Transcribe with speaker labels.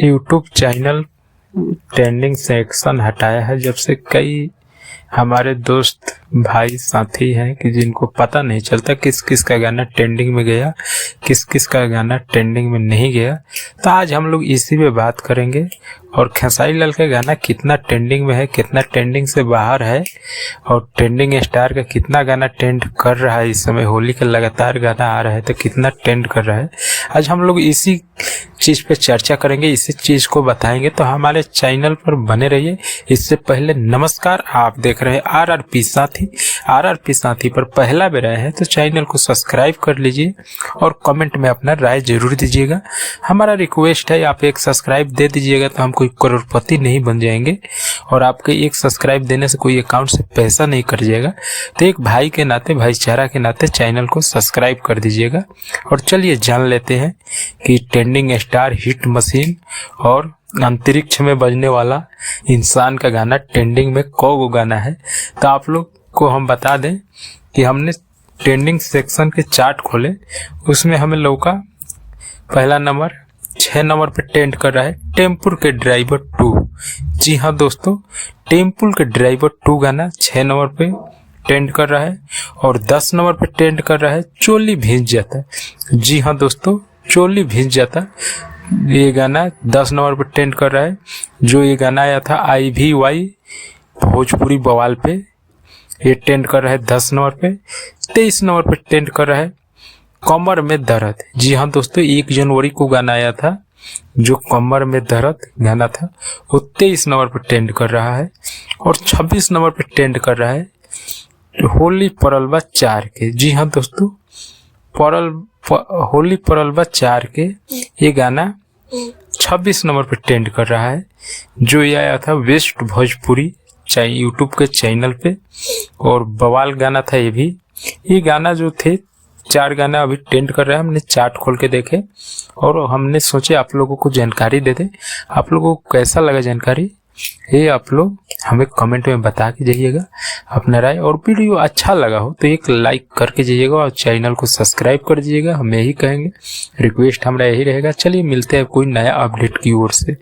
Speaker 1: YouTube channel trending section हटाया है जब से कई हमारे दोस्त भाई साथी हैं कि जिनको पता नहीं चलता किस किस का गाना ट्रेंडिंग में गया, किस किस का गाना ट्रेंडिंग में नहीं गया। तो आज हम लोग इसी पे बात करेंगे और खेसारी लाल का गाना कितना ट्रेंडिंग में है, कितना ट्रेंडिंग से बाहर है और ट्रेंडिंग स्टार का कितना गाना ट्रेंड कर रहा है। इस समय होली का लगातार गाना आ रहा है तो कितना ट्रेंड कर रहा है। आज हम लोग इसी चीज़ पे चर्चा करेंगे, इसी चीज़ को बताएंगे। तो हमारे चैनल पर बने रहिए। इससे पहले नमस्कार, आप देख रहे हैं आरआरपी साथी। आरआरपी साथी पर पहला बार आए हैं तो चैनल को सब्सक्राइब कर लीजिए और कमेंट में अपना राय जरूर दीजिएगा। हमारा रिक्वेस्ट है आप एक सब्सक्राइब दे दीजिएगा तो हम कोई करोड़पति नहीं बन जाएंगे और आपके एक सब्सक्राइब देने से कोई अकाउंट से पैसा नहीं कट जाएगा। तो एक भाई के नाते, भाईचारा के नाते चैनल को सब्सक्राइब कर दीजिएगा। और चलिए जान लेते हैं कि ट्रेंडिंग स्टार, हिट मशीन और अंतरिक्ष में बजने वाला इंसान का गाना ट्रेंडिंग में कौन गाना है। तो आप लोग को हम बता दें कि हमने ट्रेंडिंग सेक्शन के चार्ट खोले, उसमें हमें लौका पहला नंबर 6 नंबर पे ट्रेंड कर रहा है टेम्पुल के ड्राइवर 2। जी हाँ दोस्तों, टेम्पुल के ड्राइवर 2 गाना 6 नंबर पे ट्रेंड कर रहा है। और 10 नंबर पे ट्रेंड कर रहा है चोली भींच जाता। जी हाँ दोस्तों, चोली भींच जाता ये गाना 10 नंबर पे ट्रेंड कर रहा है। जो ये गाना आया था IVY भोजपुरी बवाल पे, ये ट्रेंड कर रहा है 10 नंबर पे। 23 नंबर पे ट्रेंड कर रहा है कमर में दर्द। जी हाँ दोस्तों, 1 जनवरी को गाना आया था जो कमर में दर्द गाना था, वो 23 नंबर पे ट्रेंड कर रहा है। और 26 नंबर पे ट्रेंड कर रहा है होली परलबा 4 के। जी हाँ दोस्तों, होली परलबा 4 के ये गाना 26 नंबर पे ट्रेंड कर रहा है। जो ये आया था वेस्ट भोजपुरी यूट्यूब के चैनल पे और बवाल गाना था ये भी। ये गाना जो थे 4 गाना अभी ट्रेंड कर रहा है। हमने चार्ट खोल के देखे और हमने सोचे आप लोगों को जानकारी दे दें। आप लोगों को कैसा लगा जानकारी, ये आप लोग हमें कमेंट में बता के जाइएगा अपना राय। और वीडियो अच्छा लगा हो तो एक लाइक करके जाइएगा और चैनल को सब्सक्राइब कर दीजिएगा। हम यही कहेंगे, रिक्वेस्ट हमारा यही रहेगा। चलिए मिलते हैं कोई नया अपडेट की ओर से।